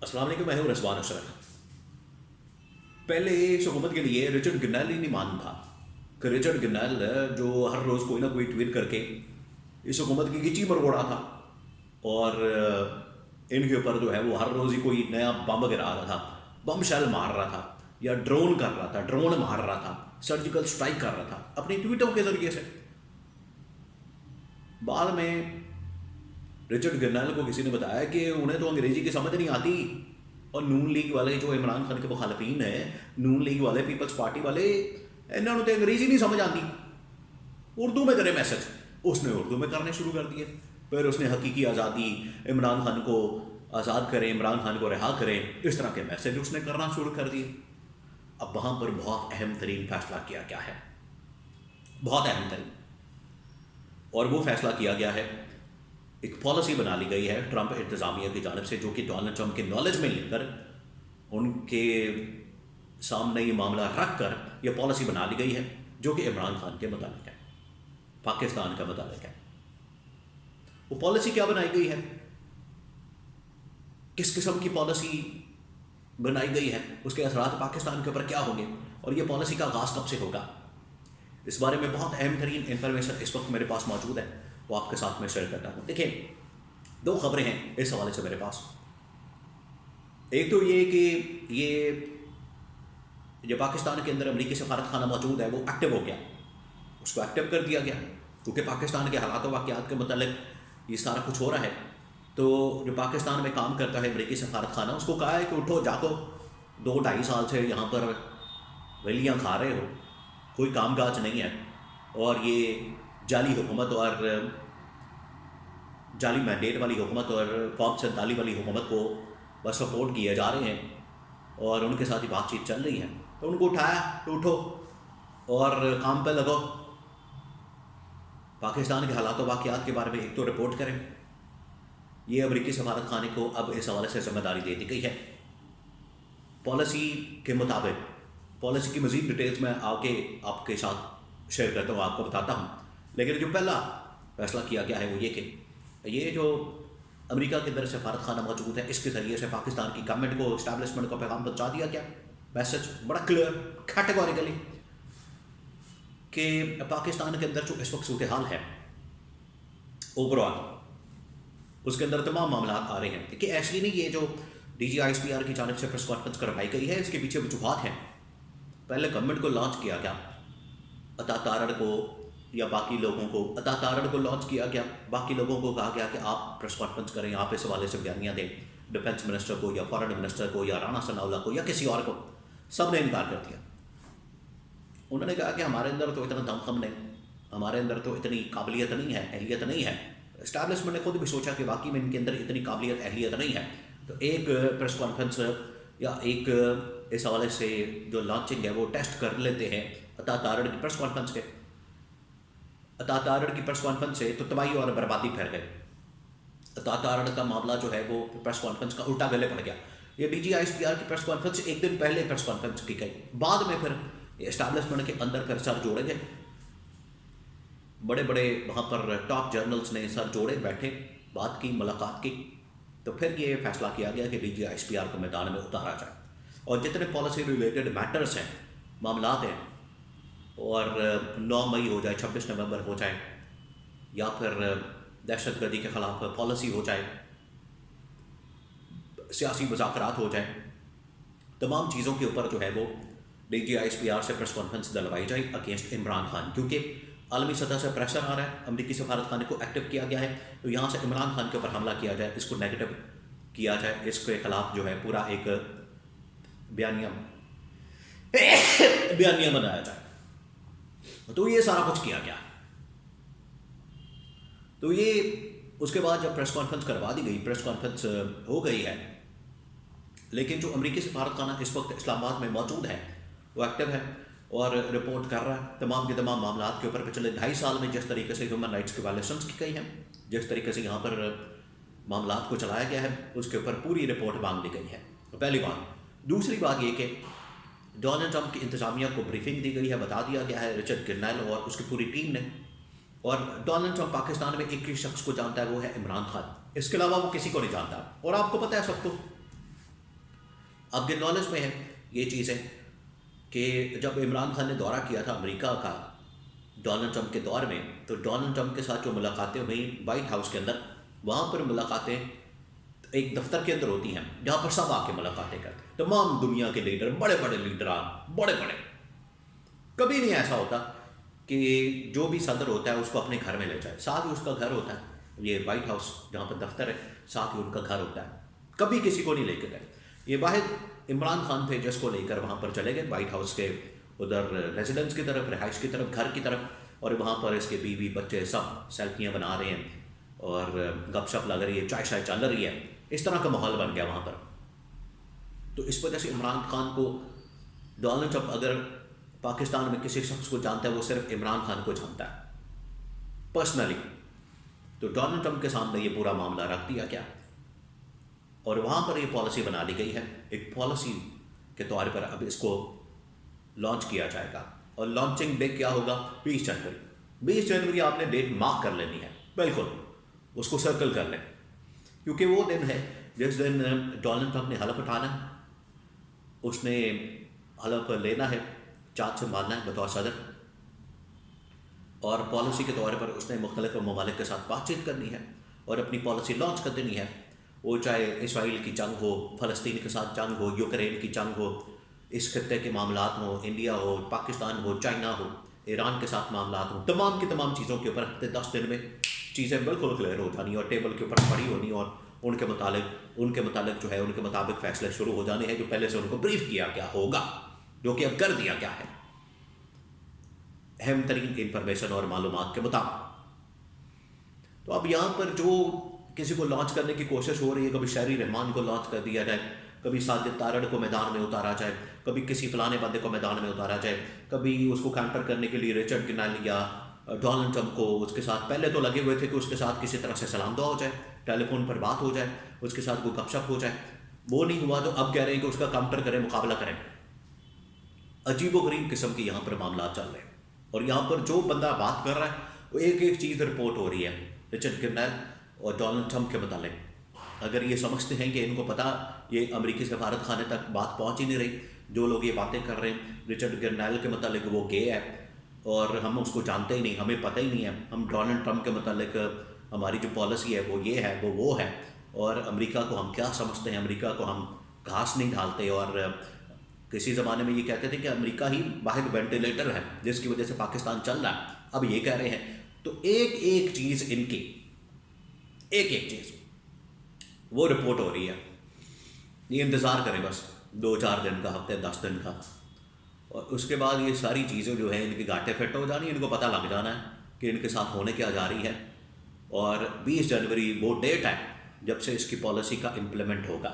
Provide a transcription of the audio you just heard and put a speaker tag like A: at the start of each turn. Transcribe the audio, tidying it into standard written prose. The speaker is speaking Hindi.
A: अस्सलाम वालेकुम, मैं हूं रिजवान अशरफ। पहले इस हुकूमत के लिए रिचर्ड गिरनैल ही नहीं मान था कि रिचर्ड गिरनैल जो हर रोज़ कोई ना कोई ट्वीट करके इस हुकूमत की गिची मरगोड़ा था और इनके ऊपर जो है वो हर रोज़ ही कोई नया बम गिरा रहा था, बम शेल मार रहा था या ड्रोन कर रहा था, ड्रोन मार रहा था, सर्जिकल स्ट्राइक कर रहा था अपनी ट्वीटों के ज़रिए से। बाद में रिचर्ड गिरनैल को किसी ने बताया कि उन्हें तो अंग्रेज़ी की समझ नहीं आती और नून लीग वाले जो इमरान खान के मुखालफीन है, नून लीग वाले, पीपल्स पार्टी वाले, इन्होंने तो अंग्रेज़ी नहीं समझ आती, उर्दू में करे मैसेज। उसने उर्दू में करने शुरू कर दिए। फिर उसने हकीकी आज़ादी, इमरान खान को आज़ाद करें, इमरान खान को रिहा करें, इस तरह के मैसेज उसने करना शुरू कर दिए। अब वहाँ पर बहुत अहम तरीन फैसला किया गया है, बहुत अहम तरीन, और वो फैसला किया गया है, एक पॉलिसी बना ली गई है ट्रंप इंतज़ामिया की जानब से, जो कि डोनाल्ड ट्रंप के नॉलेज में लेकर उनके सामने ये मामला रख कर यह पॉलिसी बना ली गई है, जो कि इमरान खान के मुताबिक है, पाकिस्तान का मुताबिक है। वो पॉलिसी क्या बनाई गई है, किस किस्म की पॉलिसी बनाई गई है, उसके असरात पाकिस्तान के ऊपर क्या होंगे और ये पॉलिसी का आगाज़ कब से होगा, इस बारे में बहुत अहम तरीन इंफॉर्मेशन इस वक्त मेरे पास मौजूद है, वो आपके साथ में शेयर करता हूँ। देखिए, दो खबरें हैं इस हवाले से मेरे पास। एक तो ये कि ये जो पाकिस्तान के अंदर अमरीकी सफारत खाना मौजूद है वो एक्टिव हो गया, उसको एक्टिव कर दिया गया, क्योंकि पाकिस्तान के हालात वाक़यात के मतलब ये सारा कुछ हो रहा है। तो जो पाकिस्तान में काम करता है अमरीकी सफारत खाना, उसको कहा है कि उठो जागो, 2-2.5 साल से यहाँ पर वेलियाँ खा रहे हो, कोई काम काज नहीं है, और ये जाली हुकूमत और जाली मैंडेट वाली हुकूमत और कौम संताली वाली हुकूमत को बस सपोर्ट किए जा रहे हैं और उनके साथ ही बातचीत चल रही है। तो उनको उठाया तो उठो और काम पे लगो, पाकिस्तान के हालात वाक़यात के बारे में एक तो रिपोर्ट करें। ये अमरीकी सफारत खाने को अब इस हवाले से जिम्मेदारी दे दी गई है पॉलिसी के मुताबिक। पॉलिसी की मज़ीद डिटेल्स मैं आगे आपके साथ शेयर करता हूँ, आपको बताता हूँ। लेकिन जो पहला फैसला किया गया है वो ये कि ये जो अमेरिका के अंदर सफारत खाना मौजूद है, इसके ज़रिए से पाकिस्तान की गवर्नमेंट को, इस्टेब्लिशमेंट को पैगाम पहुँचा दिया गया, मैसेज बड़ा क्लियर कैटेगोरिकली, कि पाकिस्तान के अंदर जो इस वक्त सूरत हाल है ओवरऑल, उसके अंदर तमाम मामला आ रहे हैं। देखिए, ऐसे नहीं, ये जो DGISPR की जानब से प्रेस कॉन्फ्रेंस करवाई गई है, इसके पीछे वजूहात हैं। पहले गवर्नमेंट को लॉन्च किया गया, अता तारड़ को या बाकी लोगों को, अता तारड़ को लॉन्च किया गया, बाकी लोगों को कहा गया कि आप प्रेस कॉन्फ्रेंस करें, आप इस हवाले से बयानियाँ दें, डिफेंस मिनिस्टर को या फॉरेन मिनिस्टर को या राना सनाउल्ला को या किसी और को। सब ने इनकार कर दिया। उन्होंने कहा कि हमारे अंदर तो इतना दमखम नहीं, हमारे अंदर तो इतनी काबिलियत नहीं है, अहलियत नहीं है। इस्टेब्लिशमेंट ने खुद भी सोचा कि वाकई में इनके अंदर इतनी काबिलियत, अहलियत नहीं है। तो एक प्रेस कॉन्फ्रेंस या एक इस हवाले से जो लॉन्चिंग है वो टेस्ट कर लेते हैं अता तारड़ की प्रेस कॉन्फ्रेंस के। अता तारड़ की प्रेस कॉन्फ्रेंस से तो तबाही और बर्बादी फैल गई। अता तारड़ का मामला जो है वो प्रेस कॉन्फ्रेंस का उल्टा गले पड़ गया। ये DGISPR की प्रेस कॉन्फ्रेंस एक दिन पहले प्रेस कॉन्फ्रेंस की गई, बाद में फिर इस्टेब्लिशमेंट के अंदर फिर सर जोड़े गए, बड़े बड़े वहाँ पर टॉप जर्नल्स ने सर जोड़े, बैठे, बात की, मुलाकात की। तो फिर ये फैसला किया गया कि DGISPR को मैदान में उतारा जाए और जितने पॉलिसी रिलेटेड मैटर्स हैं, मामलात हैं, और 9 मई हो जाए, 26 नवंबर हो जाए, या फिर दहशतगर्दी के ख़िलाफ़ पॉलिसी हो जाए, सियासी मुज़ाकरात हो जाए, तमाम चीज़ों के ऊपर जो है वो DGISPR से प्रेस कॉन्फ्रेंस दिलवाई जाए अगेंस्ट इमरान खान, क्योंकि आलमी सतह से प्रेशर आ रहा है, अमरीकी सफारत खाने को एक्टिव किया गया है, तो यहाँ से इमरान खान के ऊपर हमला किया जाए, इसको नेगेटिव किया जाए, इसके खिलाफ जो है पूरा एक बयानिया बनाया जाए। तो ये सारा कुछ किया गया। तो ये उसके बाद जब प्रेस कॉन्फ्रेंस करवा दी गई, प्रेस कॉन्फ्रेंस हो गई है, लेकिन जो अमरीकी सफारत खाना इस वक्त इस्लामाबाद में मौजूद है वो एक्टिव है और रिपोर्ट कर रहा है तमाम के तमाम मामला के ऊपर। पिछले 2.5 साल में जिस तरीके से ह्यूमन राइट्स की वायलेशंस की गई हैं, जिस तरीके से यहाँ पर मामला को चलाया गया है, उसके ऊपर पूरी रिपोर्ट मांग ली गई है, पहली बात। दूसरी बात ये कि डोनाल्ड ट्रंप की इंतज़ामिया को ब्रीफिंग दी गई है, बता दिया गया है रिचर्ड गिरनैल और उसकी पूरी टीम ने, और डोनाल्ड ट्रंप पाकिस्तान में एक ही शख्स को जानता है, वो है इमरान खान, इसके अलावा वो किसी को नहीं जानता। और आपको पता है सबको आपके नॉलेज में है ये चीज़ है कि जब इमरान खान ने दौरा किया था अमेरिका का डोनाल्ड ट्रंप के दौर में, तो डोनाल्ड ट्रंप के साथ जो मुलाकातें हुई वाइट हाउस के अंदर, वहाँ पर मुलाकातें एक दफ्तर के अंदर होती हैं जहाँ पर सब आके मुलाकातें करते हैं, तमाम दुनिया के लीडर, बड़े बड़े लीडरान, बड़े बड़े। कभी नहीं ऐसा होता कि जो भी सदर होता है उसको अपने घर में ले जाए, साथ ही उसका घर होता है, ये वाइट हाउस जहाँ पर दफ्तर है साथ ही उनका घर होता है, कभी किसी को नहीं लेकर गए। ये वाहिद इमरान खान थे जिसको लेकर वहाँ पर चले गए वाइट हाउस के उधर रेजिडेंस की तरफ, रिहाइश की तरफ, घर की तरफ, और वहाँ पर इसके बीवी बच्चे सब सेल्फियाँ बना रहे हैं और गपशप लग रही है, चाय शाय चल रही है। इस तरह का माहौल बन गया वहाँ पर। तो इस वजह से इमरान खान को डोनाल्ड ट्रंप अगर पाकिस्तान में किसी शख्स को जानता है वो सिर्फ इमरान खान को जानता है पर्सनली। तो डोनाल्ड ट्रंप के सामने ये पूरा मामला रख दिया गया और वहाँ पर ये पॉलिसी बना ली गई है। एक पॉलिसी के तौर पर अब इसको लॉन्च किया जाएगा और लॉन्चिंग डे क्या होगा? 20 जनवरी। 20 जनवरी आपने डेट मार्क कर लेनी है, बिल्कुल उसको सर्कल कर लें, क्योंकि वो दिन है जिस दिन डोनाल्ड ट्रंप ने हलफ उठाना है, उसने हलफ लेना है, चार्ज संभालना है बतौर सदर, और पॉलिसी के तौर पर उसने मुख्तलिफ ममालिक के साथ बातचीत करनी है और अपनी पॉलिसी लॉन्च कर देनी है। वो चाहे इसराइल की जंग हो, फ़लस्तीन के साथ जंग हो, यूक्रेन की जंग हो, इस खत्ते के मामलात हो, इंडिया हो, पाकिस्तान हो, चाइना हो, ईरान के साथ मामलात हो, तमाम की तमाम चीज़ों के ऊपर हफ्ते 10 दिन में चीज़ें बिल्कुल क्लियर हो जानी और टेबल के ऊपर खड़ी होनी और उनके मुतालिक जो है उनके मुताबिक फ़ैसले शुरू हो जाने हैं जो पहले से उनको ब्रीफ किया गया होगा, जो कि अब कर दिया गया है अहम तरीन इंफॉर्मेशन और मालूमात के मुताबिक। तो अब यहाँ पर जो किसी को लॉन्च करने की कोशिश हो रही है, कभी शहरी रहमान को लॉन्च कर दिया जाए, कभी साजिद तारड़ को मैदान में उतारा जाए, कभी किसी फलाने बंदे को मैदान में उतारा जाए, कभी उसको काउंटर करने के लिए रिचर्ड गिनाल या डोनाल्ड ट्रंप को उसके साथ पहले तो लगे हुए थे कि उसके साथ किसी तरह से सलाम दुआ हो जाए, टेलीफोन पर बात हो जाए, उसके साथ कोई गपशप हो जाए। वो नहीं हुआ तो अब कह रहे हैं कि उसका काउंटर करें, मुकाबला करें। अजीबोगरीब किस्म के यहाँ पर मामला चल रहे हैं और यहाँ पर जो बंदा बात कर रहा है वो एक एक चीज़ रिपोर्ट हो रही है रिचर्ड गिनाल और डोनाल्ड ट्रंप के मुतालिक। अगर ये समझते हैं कि इनको पता ये अमेरिकी सफारत खाने तक बात पहुँच ही नहीं रही, जो लोग ये बातें कर रहे हैं रिचर्ड गिनाल के मुतालिक वो गे है और हम उसको जानते ही नहीं, हमें पता ही नहीं है, हम डोनाल्ड ट्रंप के मुतालिक हमारी जो पॉलिसी है वो ये है, वो है, और अमेरिका को हम क्या समझते हैं, अमेरिका को हम घास नहीं डालते। और किसी ज़माने में ये कहते थे कि अमेरिका ही वाहिद वेंटिलेटर है जिसकी वजह से पाकिस्तान चल रहा है, अब ये कह रहे हैं। तो एक एक चीज़ इनकी, एक एक चीज़ वो रिपोर्ट हो रही है। ये इंतज़ार करें बस 2-4 दिन का, हफ्ते 10 दिन का, और उसके बाद ये सारी चीज़ें जो है इनकी गांठें फिट हो जानी, इनको पता लग जाना है कि इनके साथ होने क्या जा रही है। और 20 जनवरी वो डेट है जब से इसकी पॉलिसी का इम्प्लीमेंट होगा।